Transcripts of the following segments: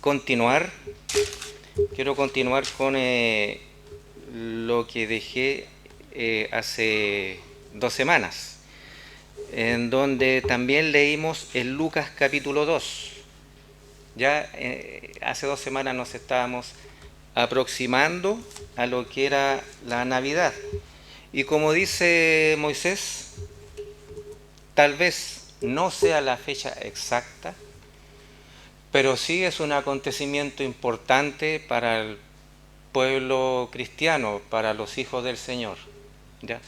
continuar. Quiero continuar con lo que dejé hace 2 semanas, en donde también leímos en Lucas capítulo 2. Ya hace 2 semanas nos estábamos aproximando a lo que era la Navidad. Y como dice Moisés, tal vez no sea la fecha exacta, pero sí es un acontecimiento importante para el pueblo cristiano, para los hijos del Señor. ¿Ya?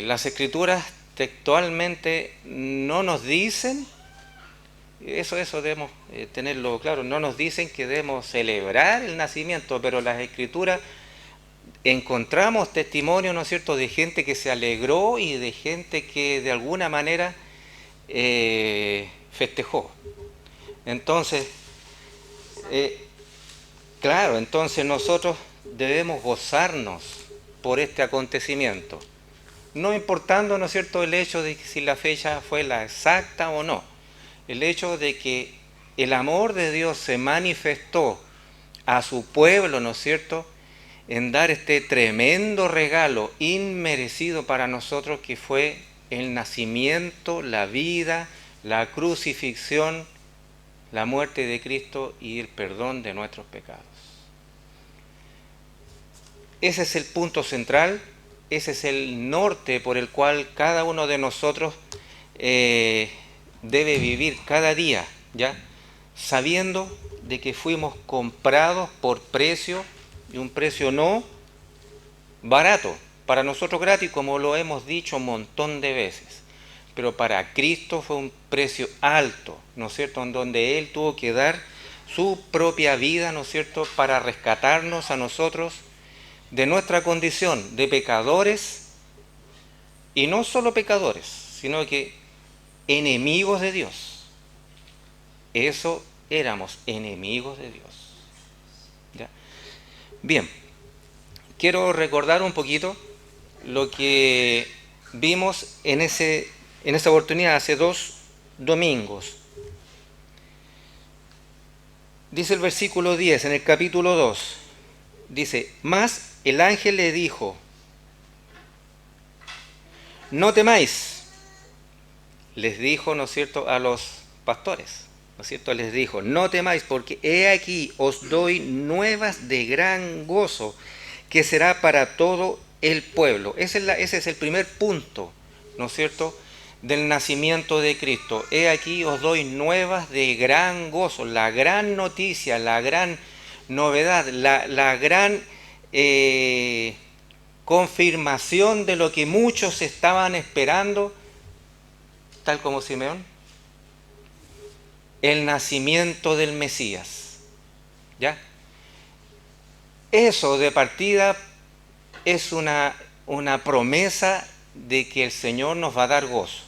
Las escrituras textualmente no nos dicen, eso debemos tenerlo claro, no nos dicen que debemos celebrar el nacimiento, pero las escrituras encontramos testimonio, ¿no es cierto?, de gente que se alegró y de gente que de alguna manera festejó. Entonces, claro, entonces nosotros debemos gozarnos por este acontecimiento, no importando, ¿no es cierto?, el hecho de que si la fecha fue la exacta o no, el hecho de que el amor de Dios se manifestó a su pueblo, ¿no es cierto?, en dar este tremendo regalo inmerecido para nosotros que fue el nacimiento, la vida, la crucifixión, la muerte de Cristo y el perdón de nuestros pecados. Ese es el punto central, ese es el norte por el cual cada uno de nosotros debe vivir cada día, ¿ya? Sabiendo de que fuimos comprados por precio, y un precio no barato, para nosotros gratis, como lo hemos dicho un montón de veces, pero para Cristo fue un precio alto, ¿no es cierto?, en donde Él tuvo que dar su propia vida, ¿no es cierto?, para rescatarnos a nosotros de nuestra condición de pecadores, y no solo pecadores, sino que enemigos de Dios. Eso éramos, enemigos de Dios. ¿Ya? Bien, quiero recordar un poquito lo que vimos en esa oportunidad hace 2 domingos. Dice el versículo 10 en el capítulo 2, dice: mas el ángel le dijo, no temáis. Les dijo, ¿no es cierto?, a los pastores, ¿no es cierto?, les dijo, no temáis, porque he aquí os doy nuevas de gran gozo, que será para todo el pueblo. Ese es el primer punto, ¿no es cierto?, del nacimiento de Cristo. He aquí os doy nuevas de gran gozo, la gran noticia, la gran novedad, la gran confirmación de lo que muchos estaban esperando, tal como Simeón, el nacimiento del Mesías. ¿Ya? Eso de partida es una promesa de que el Señor nos va a dar gozo.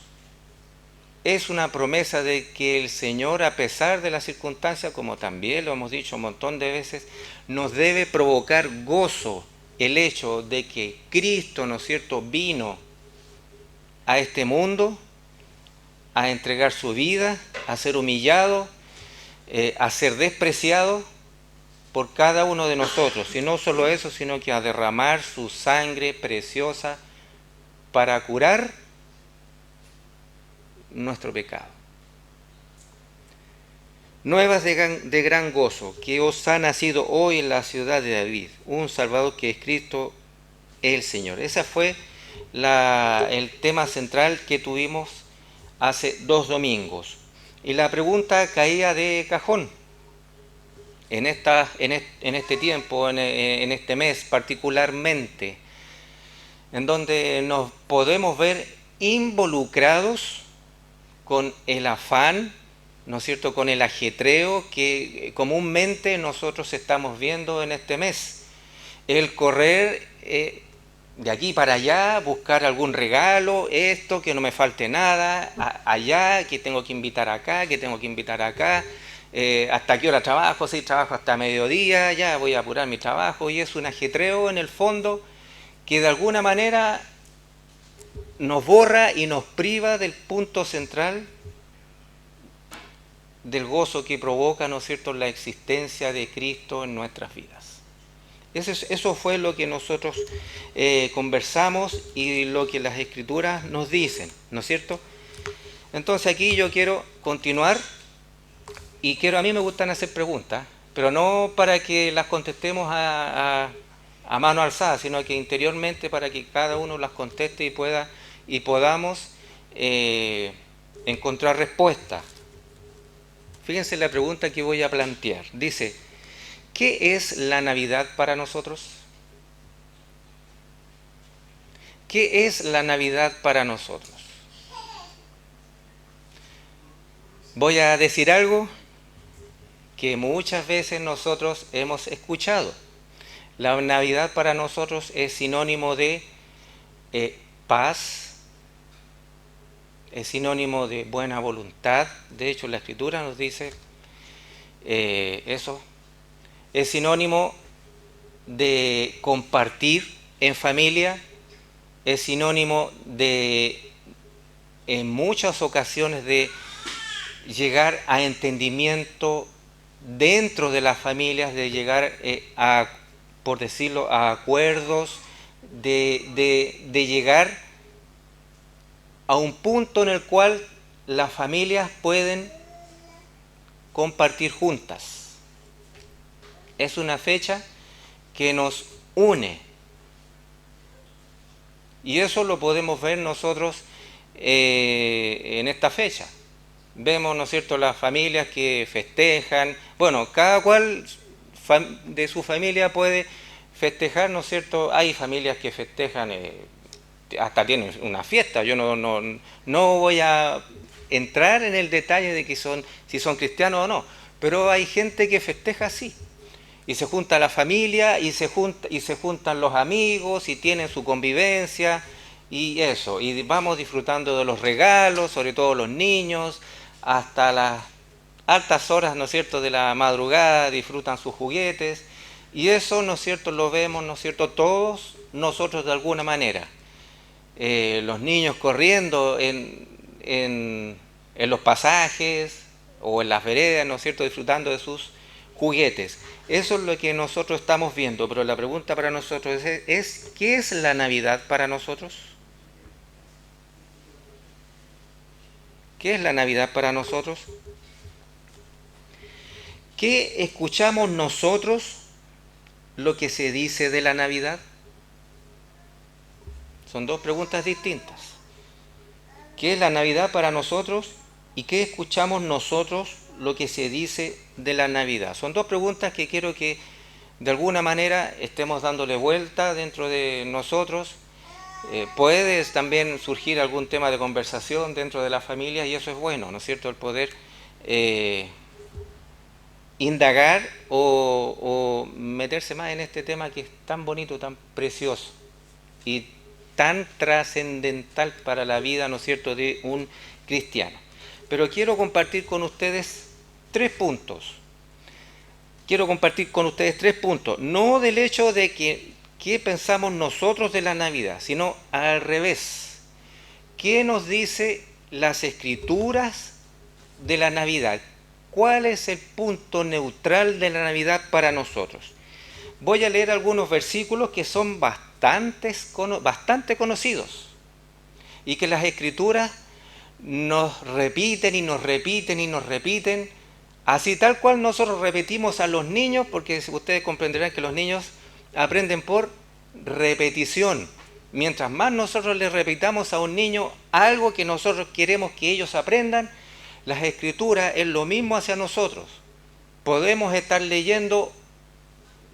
Es una promesa de que el Señor, a pesar de las circunstancias, como también lo hemos dicho un montón de veces, nos debe provocar gozo el hecho de que Cristo, ¿no es cierto?, vino a este mundo a entregar su vida, a ser humillado, a ser despreciado por cada uno de nosotros. Y no solo eso, sino que a derramar su sangre preciosa para curar nuestro pecado. Nuevas de gran gozo, que os ha nacido hoy en la ciudad de David, un Salvador que es Cristo el Señor. Ese fue el tema central que tuvimos hace 2 domingos. Y la pregunta caía de cajón en este tiempo, en este mes particularmente, en donde nos podemos ver involucrados con el afán, ¿no es cierto?, con el ajetreo que comúnmente nosotros estamos viendo en este mes. El correr de aquí para allá, buscar algún regalo, esto, que no me falte nada, allá, que tengo que invitar acá, que tengo que invitar acá, hasta qué hora trabajo, sí, trabajo hasta mediodía, ya voy a apurar mi trabajo, y es un ajetreo en el fondo que de alguna manera nos borra y nos priva del punto central del gozo que provoca, ¿no es cierto?, la existencia de Cristo en nuestras vidas. Eso fue lo que nosotros conversamos y lo que las Escrituras nos dicen, ¿no es cierto? Entonces aquí yo quiero continuar y a mí me gustan hacer preguntas, pero no para que las contestemos a mano alzada, sino que interiormente para que cada uno las conteste y podamos encontrar respuesta. Fíjense la pregunta que voy a plantear. Dice, ¿qué es la Navidad para nosotros? ¿Qué es la Navidad para nosotros? Voy a decir algo que muchas veces nosotros hemos escuchado. La Navidad para nosotros es sinónimo de paz, es sinónimo de buena voluntad. De hecho, la Escritura nos dice eso. Es sinónimo de compartir en familia, es sinónimo de, en muchas ocasiones, de llegar a entendimiento dentro de las familias, de llegar a, por decirlo, a acuerdos, de llegar a un punto en el cual las familias pueden compartir juntas. Es una fecha que nos une. Y eso lo podemos ver nosotros en esta fecha. Vemos, ¿no es cierto?, las familias que festejan. Bueno, cada cual de su familia puede festejar, ¿no es cierto? Hay familias que festejan, hasta tienen una fiesta. Yo no voy a entrar en el detalle de si son cristianos o no, pero hay gente que festeja así. Y se junta la familia y se juntan los amigos y tienen su convivencia y eso. Y vamos disfrutando de los regalos, sobre todo los niños, hasta las altas horas, ¿no es cierto?, de la madrugada, disfrutan sus juguetes. Y eso, ¿no es cierto?, lo vemos, ¿no es cierto?, todos nosotros de alguna manera. Los niños corriendo en los pasajes o en las veredas, ¿no es cierto?, disfrutando de sus juguetes. Eso es lo que nosotros estamos viendo, pero la pregunta para nosotros es ¿qué es la Navidad para nosotros? ¿Qué es la Navidad para nosotros? ¿Qué escuchamos nosotros lo que se dice de la Navidad? Son dos preguntas distintas. ¿Qué es la Navidad para nosotros y qué escuchamos nosotros lo que se dice de la Navidad? Son dos preguntas que quiero que de alguna manera estemos dándole vuelta dentro de nosotros. Puede también surgir algún tema de conversación dentro de la familia y eso es bueno, ¿no es cierto?, el poder indagar o meterse más en este tema que es tan bonito, tan precioso y tan trascendental para la vida, ¿no es cierto?, de un cristiano. Pero quiero compartir con ustedes tres puntos. No del hecho de qué pensamos nosotros de la Navidad, sino al revés. ¿Qué nos dice las Escrituras de la Navidad? ¿Cuál es el punto neutral de la Navidad para nosotros? Voy a leer algunos versículos que son bastante conocidos y que las Escrituras nos repiten y nos repiten y nos repiten, así tal cual nosotros repetimos a los niños, porque ustedes comprenderán que los niños aprenden por repetición. Mientras más nosotros les repitamos a un niño algo que nosotros queremos que ellos aprendan, las Escrituras es lo mismo hacia nosotros. Podemos estar leyendo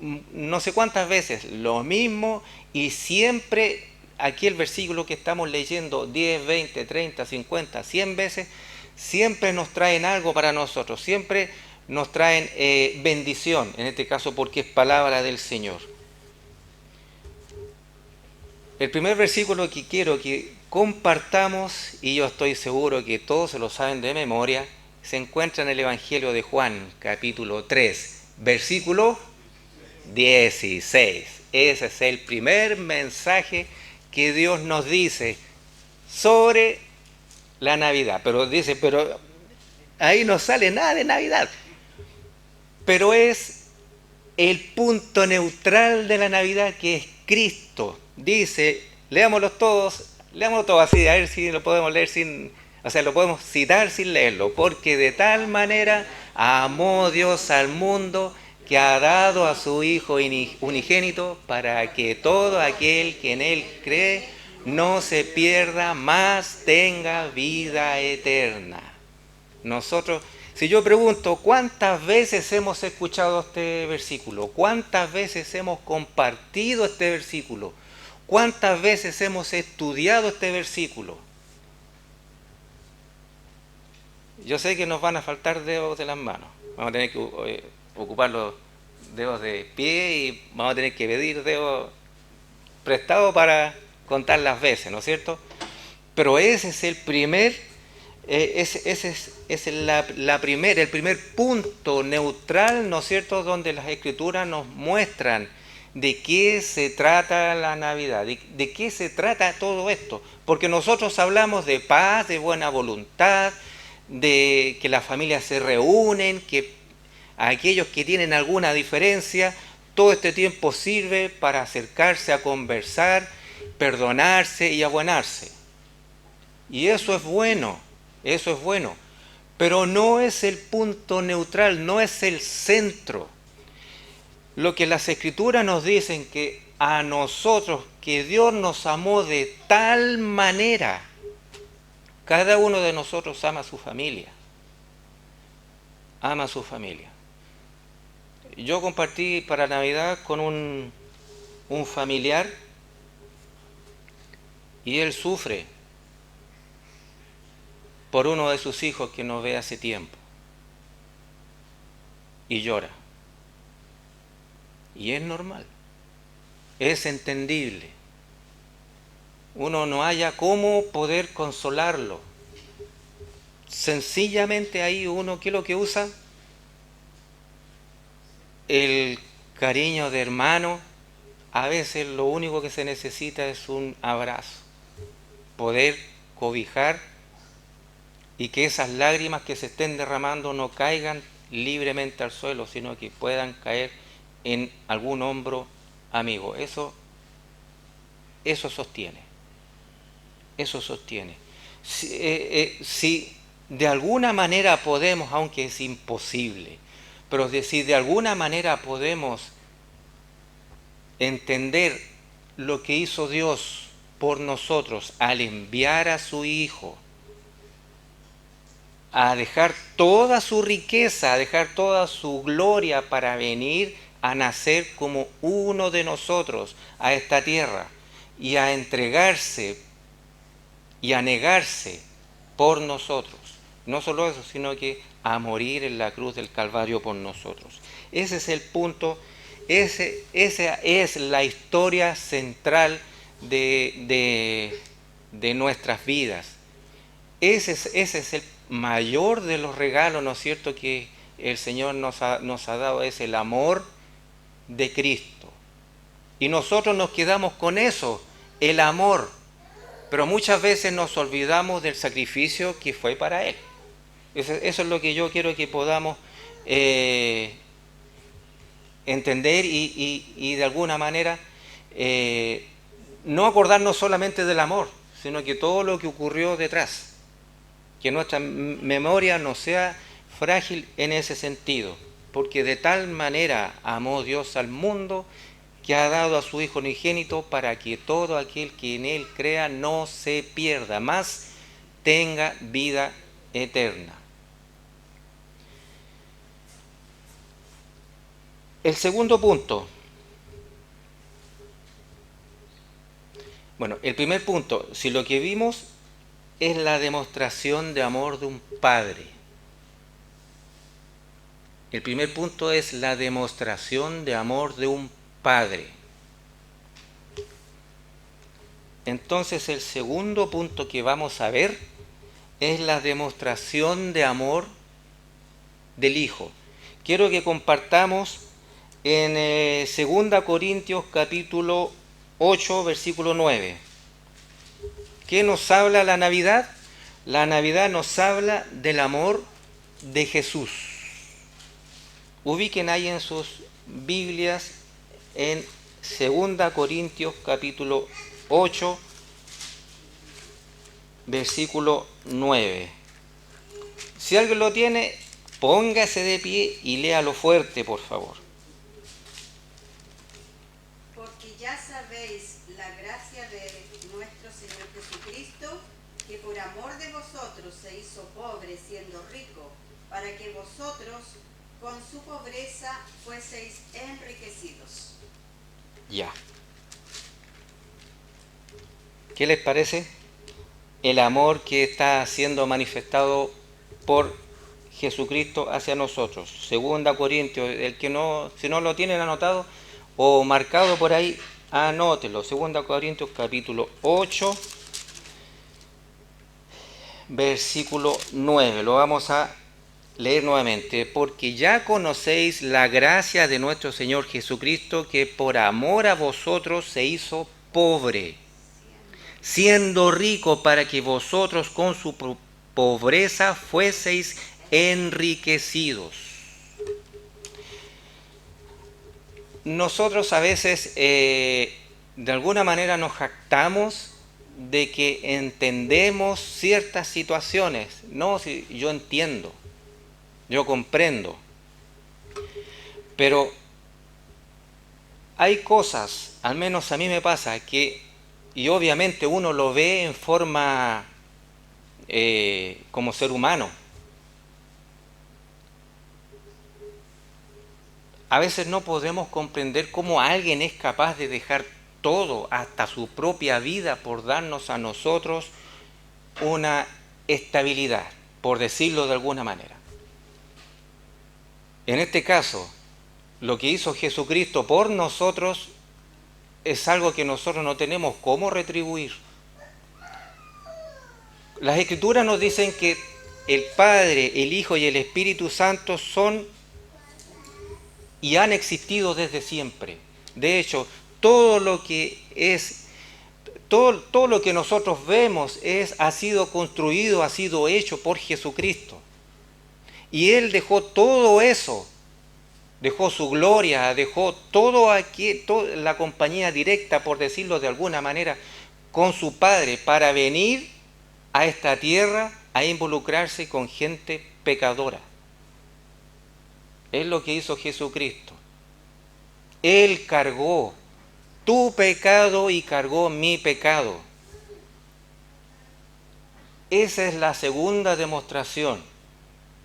no sé cuántas veces lo mismo y siempre aquí el versículo que estamos leyendo 10, 20, 30, 50, 100 veces, siempre nos traen algo para nosotros, siempre nos traen bendición, en este caso porque es palabra del Señor. El primer versículo que quiero que compartamos, y yo estoy seguro que todos se lo saben de memoria, se encuentra en el Evangelio de Juan, capítulo 3, versículo 16. Ese es el primer mensaje que Dios nos dice sobre la Navidad. Pero dice, ahí no sale nada de Navidad. Pero es el punto neutral de la Navidad, que es Cristo. Dice, leámoslo todos así, a ver si lo podemos leer sin, o sea, lo podemos citar sin leerlo. Porque de tal manera amó Dios al mundo que ha dado a su Hijo unigénito para que todo aquel que en Él cree no se pierda, mas tenga vida eterna. Nosotros, si yo pregunto, ¿cuántas veces hemos escuchado este versículo? ¿Cuántas veces hemos compartido este versículo? ¿Cuántas veces hemos estudiado este versículo? Yo sé que nos van a faltar dedos de las manos. Vamos a tener que ocupar los dedos de pie y vamos a tener que pedir dedos prestados para contar las veces, ¿no es cierto? Pero ese es el primer, el primer punto neutral, ¿no es cierto?, donde las Escrituras nos muestran de qué se trata la Navidad, de qué se trata todo esto. Porque nosotros hablamos de paz, de buena voluntad, de que las familias se reúnen, que aquellos que tienen alguna diferencia, todo este tiempo sirve para acercarse a conversar, perdonarse y abonarse. Y eso es bueno, pero no es el punto neutral, no es el centro. Lo que las Escrituras nos dicen, que a nosotros, que Dios nos amó de tal manera, cada uno de nosotros ama a su familia, ama a su familia. Yo compartí para Navidad con un familiar y él sufre por uno de sus hijos que no ve hace tiempo y llora. Y es normal, es entendible. Uno no haya cómo poder consolarlo. Sencillamente ahí uno, ¿qué es lo que usa? El cariño de hermano. A veces lo único que se necesita es un abrazo, poder cobijar y que esas lágrimas que se estén derramando no caigan libremente al suelo, sino que puedan caer en algún hombro amigo. Eso sostiene. Si de alguna manera podemos, aunque es imposible, pero si de alguna manera podemos entender lo que hizo Dios por nosotros al enviar a su Hijo, a dejar toda su riqueza, a dejar toda su gloria para venir a nacer como uno de nosotros a esta tierra y a entregarse y a negarse por nosotros. No solo eso, sino que a morir en la cruz del Calvario por nosotros. Ese es el punto, esa es la historia central de nuestras vidas. Ese es el mayor de los regalos, ¿no es cierto?, que el Señor nos ha dado, es el amor de Cristo. Y nosotros nos quedamos con eso, el amor, pero muchas veces nos olvidamos del sacrificio que fue para Él. Eso es lo que yo quiero que podamos entender y de alguna manera no acordarnos solamente del amor, sino que todo lo que ocurrió detrás. Que nuestra memoria no sea frágil en ese sentido, porque de tal manera amó Dios al mundo que ha dado a su Hijo unigénito para que todo aquel que en Él crea no se pierda, mas tenga vida eterna. El segundo punto. Bueno, el primer punto, si lo que vimos es la demostración de amor de un padre. El primer punto es la demostración de amor de un padre. Entonces el segundo punto que vamos a ver es la demostración de amor del Hijo. Quiero que compartamos en 2 Corintios capítulo 8, versículo 9. ¿Qué nos habla la Navidad? La Navidad nos habla del amor de Jesús. Ubiquen ahí en sus Biblias en 2 Corintios capítulo 8, versículo 9. Si alguien lo tiene, póngase de pie y léalo fuerte, por favor. Porque ya sabéis la gracia de nuestro Señor Jesucristo, que por amor de vosotros se hizo pobre siendo rico, para que vosotros con su pobreza fueseis enriquecidos. Ya. ¿Qué les parece? El amor que está siendo manifestado por Jesucristo hacia nosotros. 2 Corintios, el que no, si no lo tienen anotado o marcado por ahí, anótelo. 2 Corintios capítulo 8, versículo 9. Lo vamos a leer nuevamente. Porque ya conocéis la gracia de nuestro Señor Jesucristo, que por amor a vosotros se hizo pobre, siendo rico, para que vosotros con su pobreza fueseis enriquecidos. Nosotros a veces de alguna manera nos jactamos de que entendemos ciertas situaciones. No, si yo entiendo, yo comprendo, pero hay cosas, al menos a mí me pasa, que, y obviamente uno lo ve en forma como ser humano. A veces no podemos comprender cómo alguien es capaz de dejar todo, hasta su propia vida, por darnos a nosotros una estabilidad, por decirlo de alguna manera. En este caso, lo que hizo Jesucristo por nosotros es algo que nosotros no tenemos cómo retribuir. Las Escrituras nos dicen que el Padre, el Hijo y el Espíritu Santo son y han existido desde siempre. De hecho, todo lo que es, todo lo que nosotros vemos ha sido construido, ha sido hecho por Jesucristo. Y Él dejó todo eso, dejó su gloria, dejó todo aquí, toda la compañía directa, por decirlo de alguna manera, con su Padre, para venir a esta tierra a involucrarse con gente pecadora. Es lo que hizo Jesucristo. Él cargó tu pecado y cargó mi pecado. Esa es la segunda demostración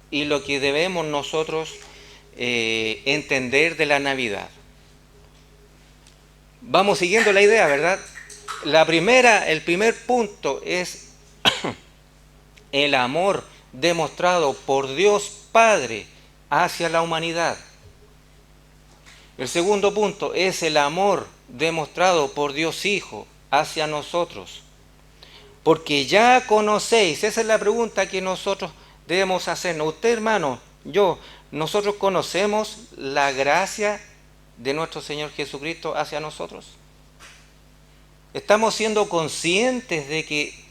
y lo que debemos nosotros entender de la Navidad. Vamos siguiendo la idea, ¿verdad? El primer punto es el amor demostrado por Dios Padre hacia la humanidad. El segundo punto es el amor demostrado por Dios Hijo hacia nosotros. Porque ya conocéis, esa es la pregunta que nosotros debemos hacernos. Usted, hermano, nosotros conocemos la gracia de nuestro Señor Jesucristo hacia nosotros. Estamos siendo conscientes de que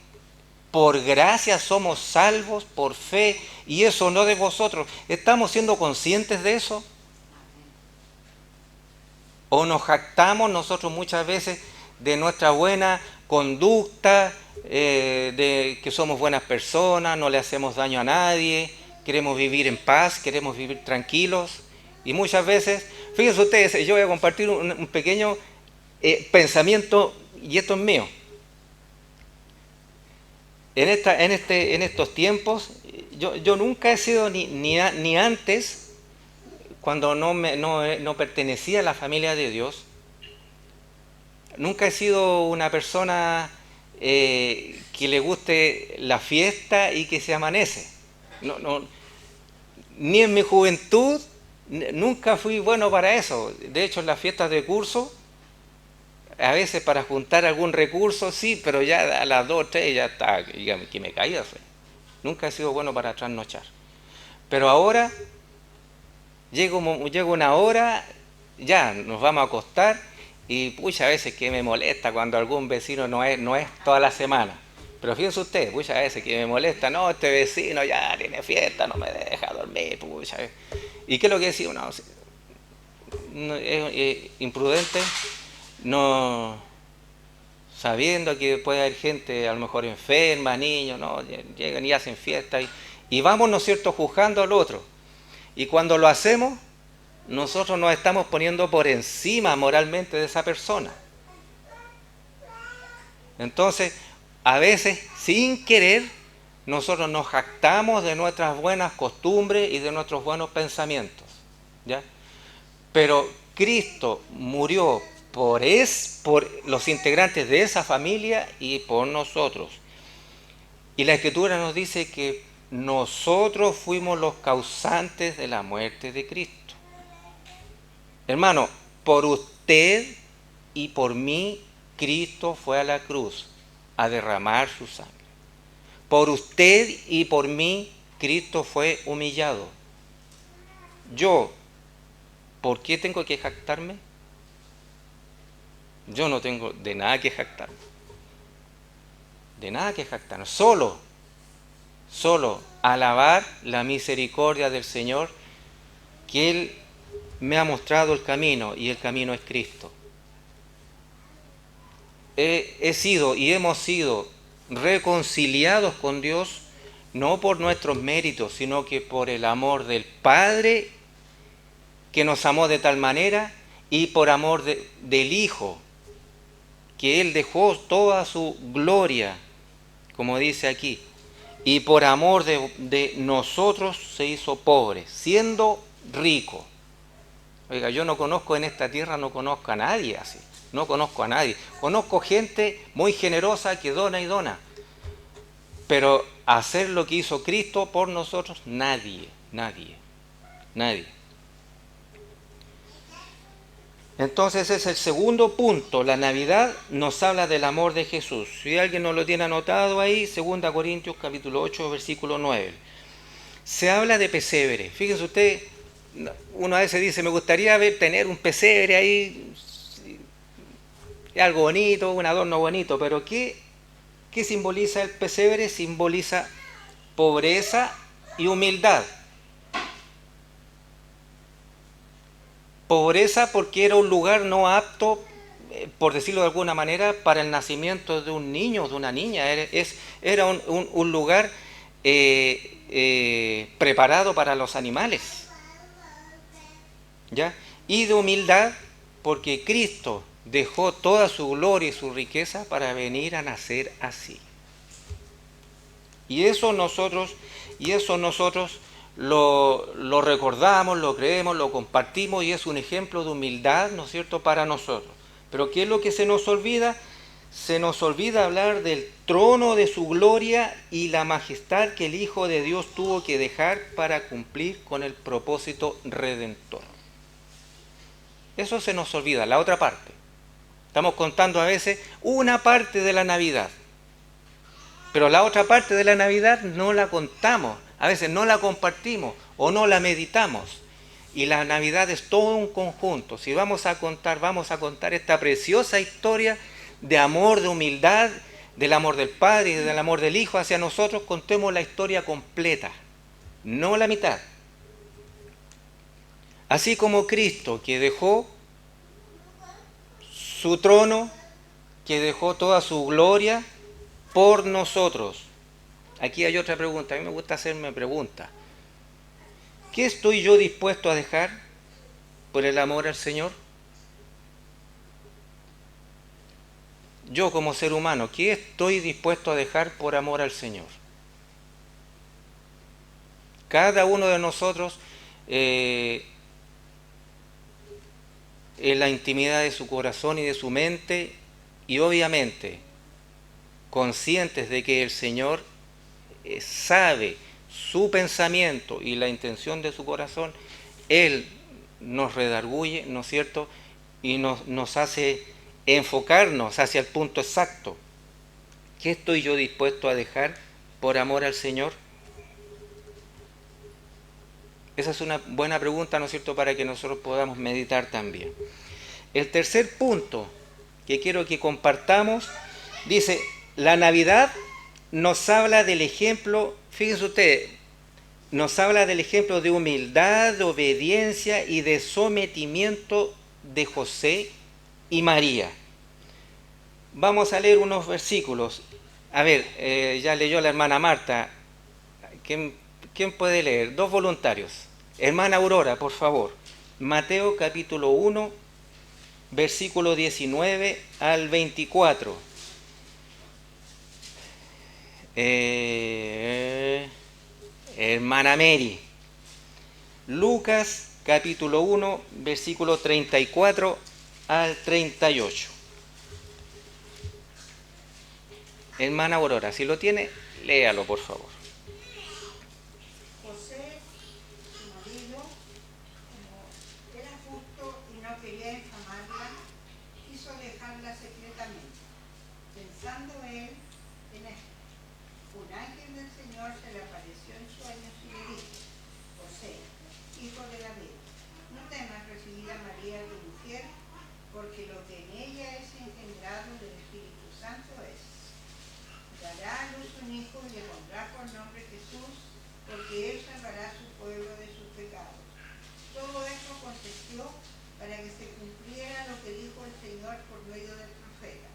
por gracia somos salvos, por fe, y eso no de vosotros. ¿Estamos siendo conscientes de eso? ¿O nos jactamos nosotros muchas veces de nuestra buena conducta, de que somos buenas personas, no le hacemos daño a nadie, queremos vivir en paz, queremos vivir tranquilos? Y muchas veces, fíjense ustedes, yo voy a compartir un pequeño pensamiento, y esto es mío. En estos tiempos, yo nunca he sido ni antes, cuando no pertenecía a la familia de Dios, nunca he sido una persona que le guste la fiesta y que se amanece. Ni en mi juventud, nunca fui bueno para eso. De hecho, en las fiestas de curso, a veces para juntar algún recurso, sí, pero ya a las 2 3 ya está, que me caía. Nunca he sido bueno para trasnochar. Pero ahora llega una hora, ya nos vamos a acostar, y pucha, a veces que me molesta cuando algún vecino no es toda la semana. Pero fíjense ustedes, muchas veces que me molesta, no, este vecino ya tiene fiesta, no me deja dormir, pucha. ¿Y qué es lo que decía uno? No, es imprudente, no sabiendo que puede haber gente a lo mejor enferma, niños, ¿no? Llegan y hacen fiesta y vamos, ¿no es cierto?, juzgando al otro. Y cuando lo hacemos, nosotros nos estamos poniendo por encima moralmente de esa persona. Entonces, a veces, sin querer, nosotros nos jactamos de nuestras buenas costumbres y de nuestros buenos pensamientos, ¿ya? Pero Cristo murió por los integrantes de esa familia y por nosotros. Y la Escritura nos dice que nosotros fuimos los causantes de la muerte de Cristo. Hermano, por usted y por mí, Cristo fue a la cruz a derramar su sangre. Por usted y por mí, Cristo fue humillado. Yo, ¿por qué tengo que jactarme? Yo no tengo de nada que jactarme. De nada que jactarme. Solo alabar la misericordia del Señor, que Él me ha mostrado el camino y el camino es Cristo. He sido y hemos sido reconciliados con Dios no por nuestros méritos, sino que por el amor del Padre que nos amó de tal manera y por amor del Hijo, que Él dejó toda su gloria, como dice aquí, y por amor de nosotros se hizo pobre, siendo rico. Oiga, yo no conozco en esta tierra, no conozco a nadie así, no conozco a nadie. Conozco gente muy generosa que dona y dona, pero hacer lo que hizo Cristo por nosotros, nadie. Entonces ese es el segundo punto. La Navidad nos habla del amor de Jesús. Si alguien no lo tiene anotado ahí, 2 Corintios capítulo 8, versículo 9. Se habla de pesebre. Fíjense usted, uno a veces dice, me gustaría tener un pesebre ahí, algo bonito, un adorno bonito, pero ¿qué simboliza el pesebre? Simboliza pobreza y humildad. Pobreza porque era un lugar no apto, por decirlo de alguna manera, para el nacimiento de un niño o de una niña. Era un lugar preparado para los animales, ¿ya? Y de humildad porque Cristo dejó toda su gloria y su riqueza para venir a nacer así. Y eso nosotros lo recordamos, lo creemos, lo compartimos y es un ejemplo de humildad, ¿no es cierto?, para nosotros. Pero ¿qué es lo que se nos olvida? Se nos olvida hablar del trono de su gloria y la majestad que el Hijo de Dios tuvo que dejar para cumplir con el propósito redentor. Eso se nos olvida, la otra parte. Estamos contando a veces una parte de la Navidad, pero la otra parte de la Navidad no la contamos. A veces no la compartimos o no la meditamos. Y la Navidad es todo un conjunto. Si vamos a contar esta preciosa historia de amor, de humildad, del amor del Padre y del amor del Hijo hacia nosotros. Contemos la historia completa, no la mitad. Así como Cristo, que dejó su trono, que dejó toda su gloria por nosotros. Aquí hay otra pregunta, a mí me gusta hacerme preguntas. ¿Qué estoy yo dispuesto a dejar por el amor al Señor? Yo como ser humano, ¿qué estoy dispuesto a dejar por amor al Señor? Cada uno de nosotros, en la intimidad de su corazón y de su mente, y obviamente conscientes de que el Señor sabe su pensamiento y la intención de su corazón, Él nos redarguye, ¿no es cierto?, y nos hace enfocarnos hacia el punto exacto. ¿Qué estoy yo dispuesto a dejar por amor al Señor? Esa es una buena pregunta, ¿no es cierto?, para que nosotros podamos meditar también. El tercer punto que quiero que compartamos dice: la Navidad nos habla del ejemplo, fíjense ustedes, nos habla del ejemplo de humildad, de obediencia y de sometimiento de José y María. Vamos a leer unos versículos. A ver, ya leyó la hermana Marta. ¿Quién puede leer? Dos voluntarios. Hermana Aurora, por favor. Mateo capítulo 1, versículo 19 al 24. Hermana Mary. Lucas capítulo 1, versículo 34 al 38. Hermana Aurora, si lo tiene, léalo, por favor. José, su marido, como era justo y no quería infamarla, quiso dejarla secretamente. Pensando él en esto, un ángel del Señor se le apareció en sueños y le dijo: José, hijo de David, no temas recibir a María tu mujer, porque lo que en ella es engendrado del Espíritu Santo es. Dará a luz un hijo y le pondrá por nombre Jesús, porque él salvará a su pueblo de sus pecados. Todo esto aconteció para que se cumpliera lo que dijo el Señor por medio del profeta: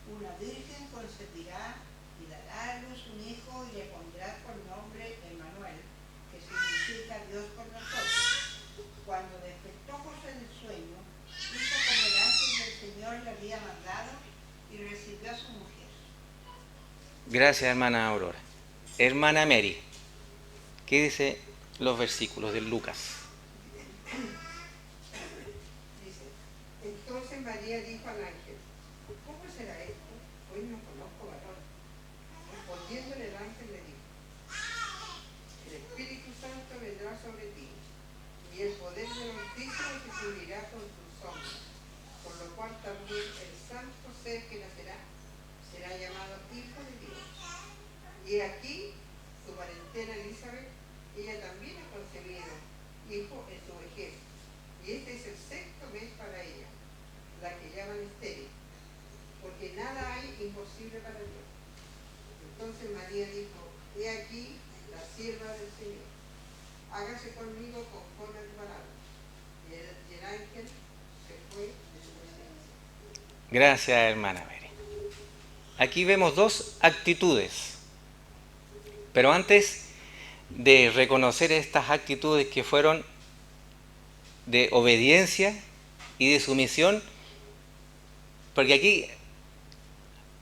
una virgen concebirá y dará a luz un hijo y le pondrá por nombre Emmanuel, que significa Dios con nosotros. Cuando despertó José del sueño, hizo como el ángel del Señor le había mandado y recibió a su mujer. Gracias, hermana Aurora. Hermana Mary, ¿qué dice los versículos de Lucas? Dice: entonces María dijo al ángel: ¿cómo será esto? Hoy no conozco varón. Respondiéndole el ángel le dijo: el Espíritu Santo vendrá sobre ti, y el poder del Altísimo te cubrirá con su sombra, por lo cual también el santo ser que nacerá será llamado Hijo de Dios. Y aquí su parentela Elizabeth, ella también ha concebido hijo en su vejez, y este es el sexto mes para ella, la que llaman estéril, porque nada hay imposible para Dios. Entonces María dijo: he aquí la sierva del Señor, hágase conmigo conforme a tu palabra. Y el ángel se fue de su presencia. Gracias, hermana Mary. Aquí vemos dos actitudes. Pero antes de reconocer estas actitudes que fueron de obediencia y de sumisión, porque aquí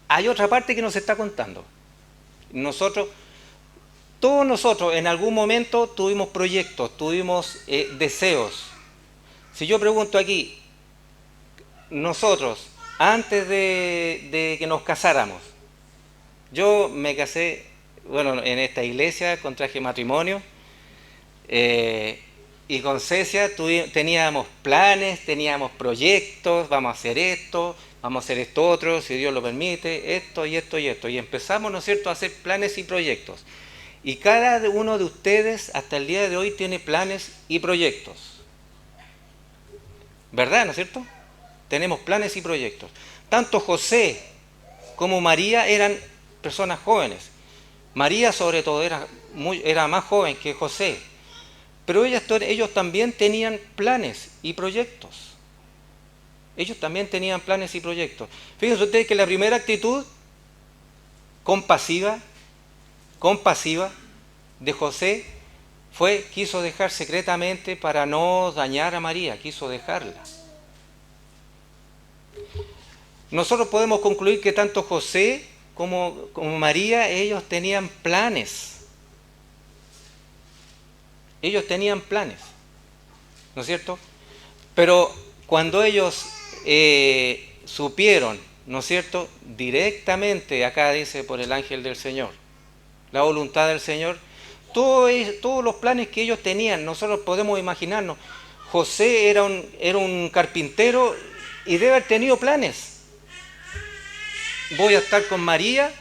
hay otra parte que nos está contando. Todos nosotros en algún momento tuvimos proyectos, tuvimos deseos. Si yo pregunto aquí, nosotros, antes de que nos casáramos, yo me casé, bueno, en esta iglesia contraje matrimonio, y con Cecia teníamos planes, teníamos proyectos: vamos a hacer esto, vamos a hacer esto otro, si Dios lo permite, esto y esto y esto. Y empezamos, ¿no es cierto?, a hacer planes y proyectos. Y cada uno de ustedes hasta el día de hoy tiene planes y proyectos. ¿Verdad, no es cierto? Tenemos planes y proyectos. Tanto José como María eran personas jóvenes. María sobre todo era más joven que José, pero ellos también tenían planes y proyectos. Ellos también tenían planes y proyectos. Fíjense ustedes que la primera actitud compasiva de José quiso dejar secretamente para no dañar a María, quiso dejarla. Nosotros podemos concluir que tanto José como María, ellos tenían planes. Ellos tenían planes, ¿no es cierto? Pero cuando ellos supieron, ¿no es cierto?, directamente, acá dice por el ángel del Señor, la voluntad del Señor, todos los planes que ellos tenían, nosotros podemos imaginarnos. José era un carpintero y debe haber tenido planes. Voy a estar con María,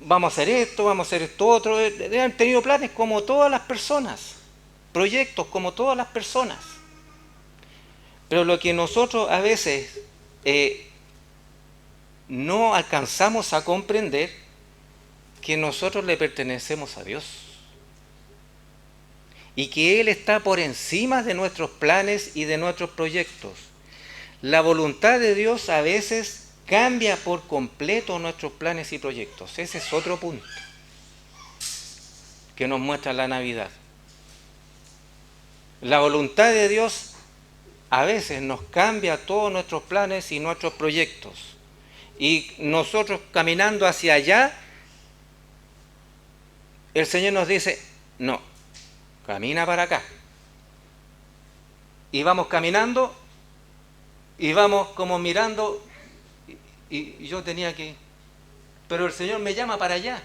vamos a hacer esto, vamos a hacer esto otro. Deben haber tenido planes como todas las personas, proyectos como todas las personas. Pero lo que nosotros a veces no alcanzamos a comprender que nosotros le pertenecemos a Dios y que Él está por encima de nuestros planes y de nuestros proyectos. La voluntad de Dios a veces cambia por completo nuestros planes y proyectos. Ese es otro punto que nos muestra la Navidad. La voluntad de Dios a veces nos cambia todos nuestros planes y nuestros proyectos. Y nosotros caminando hacia allá, el Señor nos dice, no, camina para acá. Y vamos caminando y vamos como mirando y yo tenía que... Pero el Señor me llama para allá.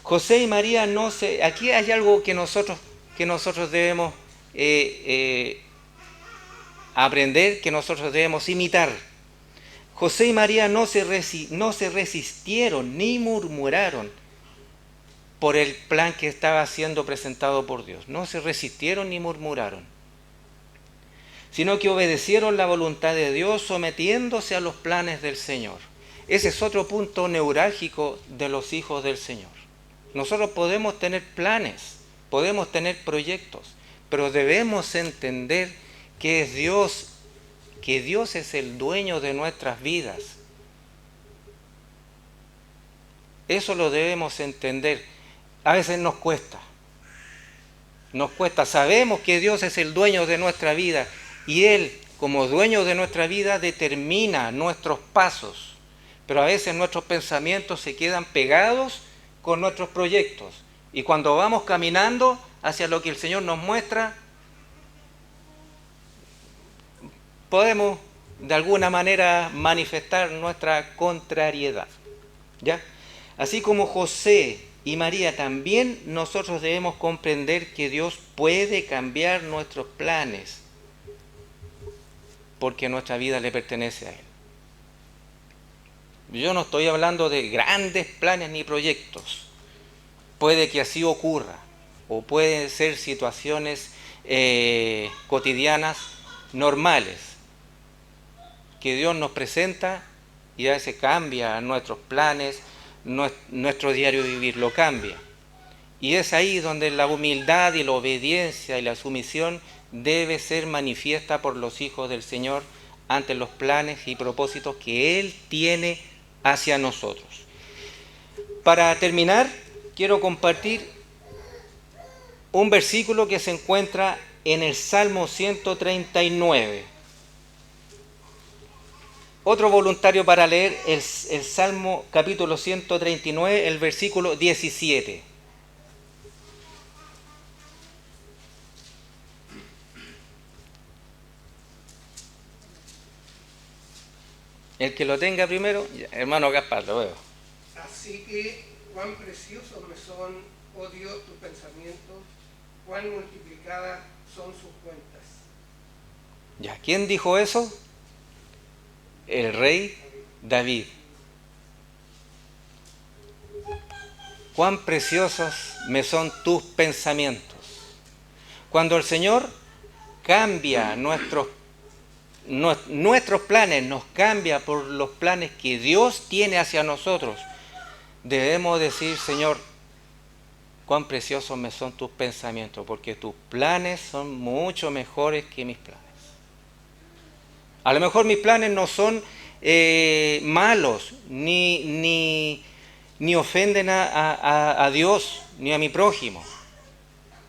José y María no se... Aquí hay algo que nosotros debemos aprender, que nosotros debemos imitar. José y María no se resistieron ni murmuraron por el plan que estaba siendo presentado por Dios. No se resistieron ni murmuraron, sino que obedecieron la voluntad de Dios sometiéndose a los planes del Señor. Ese es otro punto neurálgico de los hijos del Señor. Nosotros podemos tener planes, podemos tener proyectos, pero debemos entender que es Dios, que Dios es el dueño de nuestras vidas. Eso lo debemos entender. A veces nos cuesta, sabemos que Dios es el dueño de nuestra vida y Él, como dueño de nuestra vida, determina nuestros pasos, pero a veces nuestros pensamientos se quedan pegados con nuestros proyectos y cuando vamos caminando hacia lo que el Señor nos muestra, podemos de alguna manera manifestar nuestra contrariedad, ¿ya? Así como José y María, también nosotros debemos comprender que Dios puede cambiar nuestros planes porque nuestra vida le pertenece a Él. Yo no estoy hablando de grandes planes ni proyectos. Puede que así ocurra, o pueden ser situaciones cotidianas, normales, que Dios nos presenta y a veces cambia nuestros planes, nuestro diario vivir lo cambia. Y es ahí donde la humildad y la obediencia y la sumisión debe ser manifiesta por los hijos del Señor ante los planes y propósitos que Él tiene hacia nosotros. Para terminar, quiero compartir un versículo que se encuentra en el Salmo 139. Otro voluntario para leer el Salmo capítulo 139, el versículo 17. El que lo tenga primero, hermano Gaspar, lo veo. Así que cuán preciosos me son, oh Dios, tus pensamientos, cuán multiplicadas son sus cuentas. ¿Ya? ¿Quién dijo eso? El rey David. Cuán preciosos me son tus pensamientos. Cuando el Señor cambia nuestros planes, nos cambia por los planes que Dios tiene hacia nosotros, debemos decir, Señor, cuán preciosos me son tus pensamientos, porque tus planes son mucho mejores que mis planes. A lo mejor mis planes no son malos, ni ofenden a Dios, ni a mi prójimo.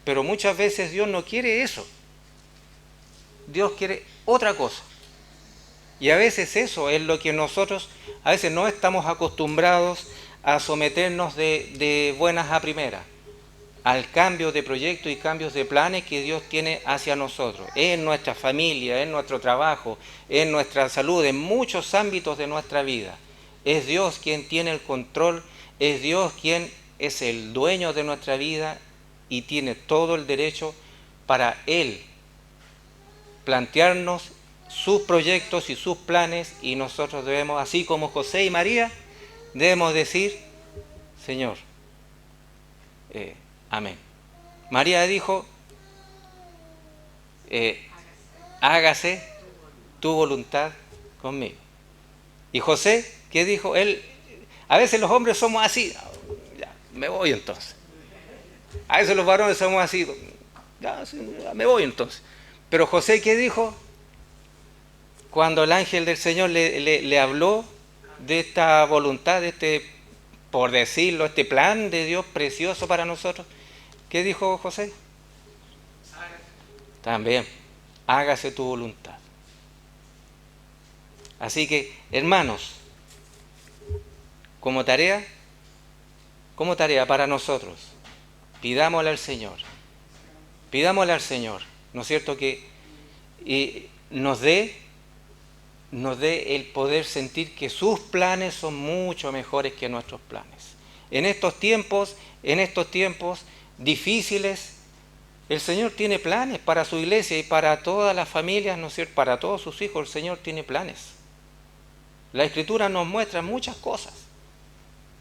Pero muchas veces Dios no quiere eso. Dios quiere otra cosa. Y a veces eso es lo que nosotros, a veces no estamos acostumbrados a someternos de buenas a primeras al cambio de proyectos y cambios de planes que Dios tiene hacia nosotros, en nuestra familia, en nuestro trabajo, en nuestra salud, en muchos ámbitos de nuestra vida. Es Dios quien tiene el control, es Dios quien es el dueño de nuestra vida y tiene todo el derecho para Él plantearnos sus proyectos y sus planes, y nosotros debemos, así como José y María, debemos decir, Señor, amén. María dijo, hágase tu voluntad conmigo. ¿Y José qué dijo? Él, a veces los hombres somos así, ya, me voy entonces. A veces los varones somos así, ya, me voy entonces. Pero José, ¿qué dijo? Cuando el ángel del Señor le habló de esta voluntad, de este, por decirlo, este plan de Dios precioso para nosotros, ¿qué dijo José? También, hágase tu voluntad. Así que, hermanos, como tarea para nosotros, pidámosle al Señor, ¿no es cierto? Que nos dé el poder sentir que sus planes son mucho mejores que nuestros planes. En estos tiempos difíciles, el Señor tiene planes para su iglesia y para todas las familias, ¿no es cierto? Para todos sus hijos, el Señor tiene planes. La Escritura nos muestra muchas cosas,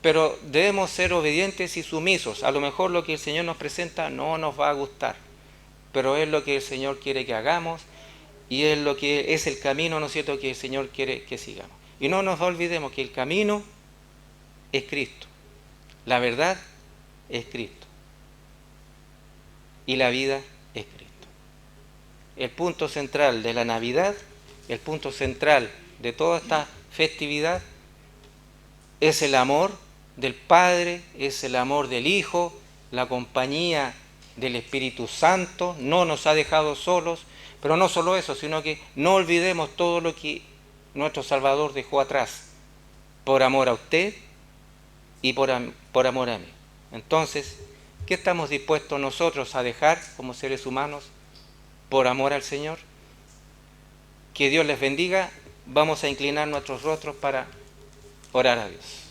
pero debemos ser obedientes y sumisos. A lo mejor lo que el Señor nos presenta no nos va a gustar, pero es lo que el Señor quiere que hagamos y es lo que es el camino, ¿no es cierto?, que el Señor quiere que sigamos. Y no nos olvidemos que el camino es Cristo, la verdad es Cristo y la vida es Cristo. El punto central de la Navidad, el punto central de toda esta festividad es el amor del Padre, es el amor del Hijo, la compañía del Espíritu Santo. No nos ha dejado solos, pero no solo eso, sino que no olvidemos todo lo que nuestro Salvador dejó atrás, por amor a usted y por amor a mí. Entonces, ¿qué estamos dispuestos nosotros a dejar como seres humanos por amor al Señor? Que Dios les bendiga. Vamos a inclinar nuestros rostros para orar a Dios.